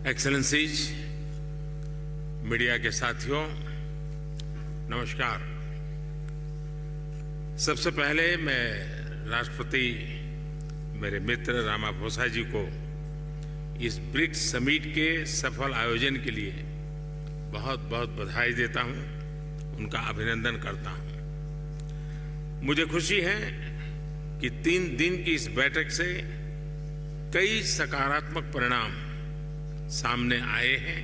Excellencies, media के साथियों, नमस्कार। सबसे पहले मैं राष्ट्रपति मेरे मित्र रामाफोसा जी को इस ब्रिक्स समिट के सफल आयोजन के लिए बहुत बहुत बधाई देता हूं, उनका अभिनंदन करता हूं। मुझे खुशी है कि 3 दिन की इस बैठक से कई सकारात्मक परिणाम सामने आए हैं।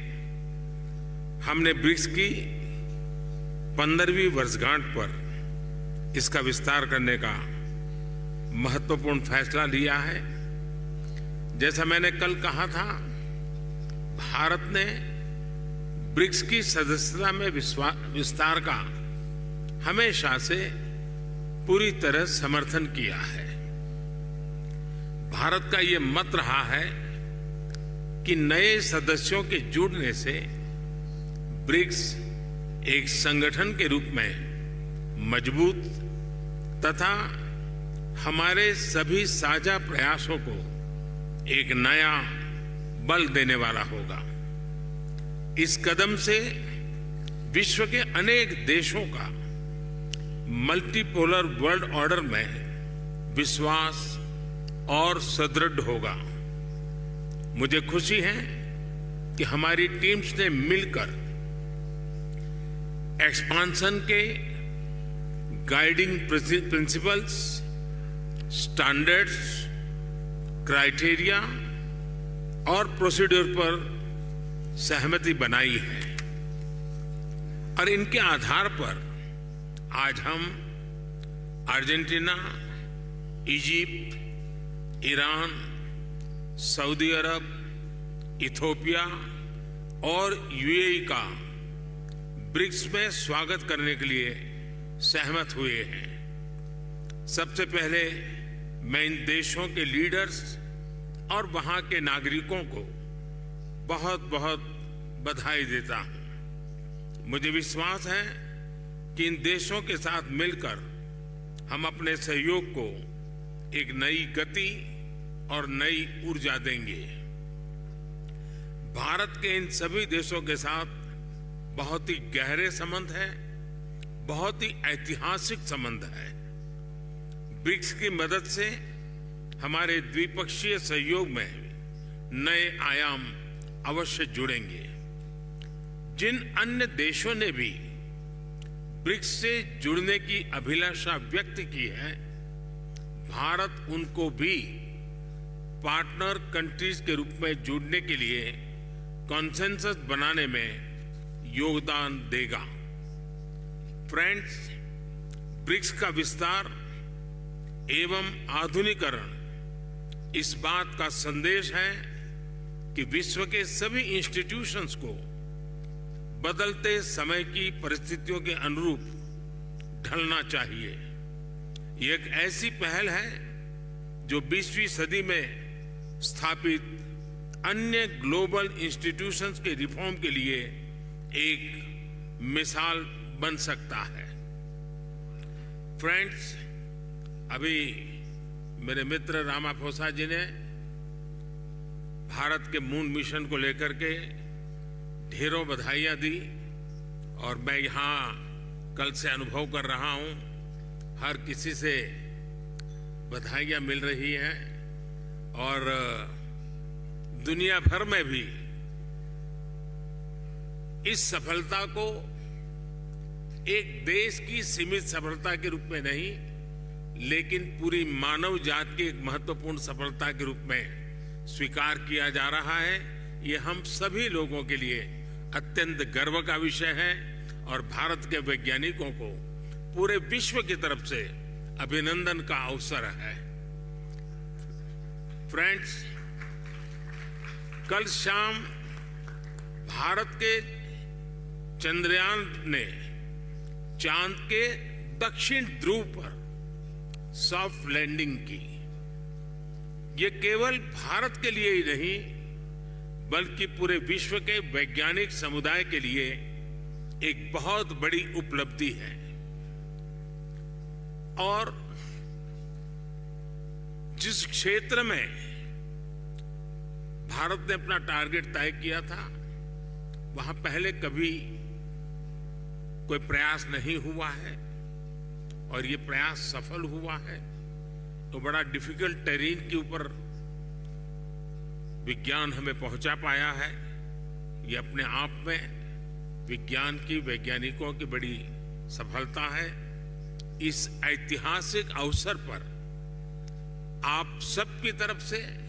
हमने ब्रिक्स की 15वीं वर्षगांठ पर इसका विस्तार करने का महत्वपूर्ण फैसला लिया है। जैसा मैंने कल कहा था, भारत ने ब्रिक्स की सदस्यता में विस्तार का हमेशा से पूरी तरह समर्थन किया है। भारत का ये मत रहा है कि नए सदस्यों के जुड़ने से ब्रिक्स एक संगठन के रूप में मजबूत तथा हमारे सभी साझा प्रयासों को एक नया बल देने वाला होगा। इस कदम से विश्व के अनेक देशों का मल्टीपोलर वर्ल्ड ऑर्डर में विश्वास और सुदृढ़ होगा। मुझे खुशी है कि हमारी टीम्स ने मिलकर एक्सपांशन के गाइडिंग प्रिंसिपल्स, स्टैंडर्ड्स, क्राइटेरिया और प्रोसीड्यूर पर सहमति बनाई है और इनके आधार पर आज हम अर्जेंटीना, इजिप्ट, ईरान, सऊदी अरब, इथियोपिया और यूएई का ब्रिक्स में स्वागत करने के लिए सहमत हुए हैं। सबसे पहले मैं इन देशों के लीडर्स और वहां के नागरिकों को बहुत बहुत बधाई देता हूं। मुझे विश्वास है कि इन देशों के साथ मिलकर हम अपने सहयोग को एक नई गति और नई ऊर्जा देंगे। भारत के इन सभी देशों के साथ बहुत ही गहरे संबंध है, बहुत ही ऐतिहासिक संबंध है। ब्रिक्स की मदद से हमारे द्विपक्षीय सहयोग में नए आयाम अवश्य जुड़ेंगे। जिन अन्य देशों ने भी ब्रिक्स से जुड़ने की अभिलाषा व्यक्त की है, भारत उनको भी पार्टनर कंट्रीज के रूप में जुड़ने के लिए कॉन्सेंसस बनाने में योगदान देगा। फ्रेंड्स, ब्रिक्स का विस्तार एवं आधुनिकीकरण इस बात का संदेश है कि विश्व के सभी इंस्टीट्यूशंस को बदलते समय की परिस्थितियों के अनुरूप ढलना चाहिए। ये एक ऐसी पहल है जो 20वीं सदी में स्थापित अन्य ग्लोबल इंस्टीट्यूशंस के रिफॉर्म के लिए एक मिसाल बन सकता है। फ्रेंड्स, अभी मेरे मित्र रामाफोसा जी ने भारत के मून मिशन को लेकर के ढेरों बधाइयां दी और मैं यहां कल से अनुभव कर रहा हूं, हर किसी से बधाइयां मिल रही हैं और दुनिया भर में भी इस सफलता को एक देश की सीमित सफलता के रूप में नहीं, लेकिन पूरी मानव जाति की एक महत्वपूर्ण सफलता के रूप में स्वीकार किया जा रहा है। ये हम सभी लोगों के लिए अत्यंत गर्व का विषय है और भारत के वैज्ञानिकों को पूरे विश्व की तरफ से अभिनंदन का अवसर है। फ्रेंड्स, कल शाम भारत के चंद्रयान ने चांद के दक्षिण ध्रुव पर सॉफ्ट लैंडिंग की। ये केवल भारत के लिए ही नहीं, बल्कि पूरे विश्व के वैज्ञानिक समुदाय के लिए एक बहुत बड़ी उपलब्धि है। और जिस क्षेत्र में भारत ने अपना टारगेट तय किया था, वहां पहले कभी कोई प्रयास नहीं हुआ है और ये प्रयास सफल हुआ है। तो बड़ा डिफिकल्ट टेरेन के ऊपर विज्ञान हमें पहुंचा पाया है। ये अपने आप में विज्ञान की, वैज्ञानिकों की बड़ी सफलता है। इस ऐतिहासिक अवसर पर आप सबकी तरफ से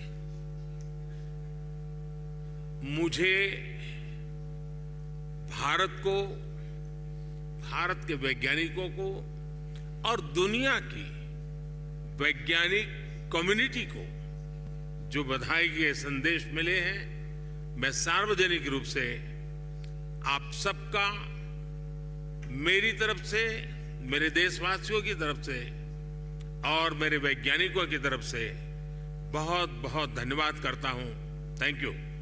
मुझे भारत को, भारत के वैज्ञानिकों को और दुनिया की वैज्ञानिक कम्युनिटी को जो बधाई के संदेश मिले हैं, मैं सार्वजनिक रूप से आप सबका, मेरी तरफ से, मेरे देशवासियों की तरफ से और मेरे वैज्ञानिकों की तरफ से बहुत बहुत धन्यवाद करता हूं। Thank you.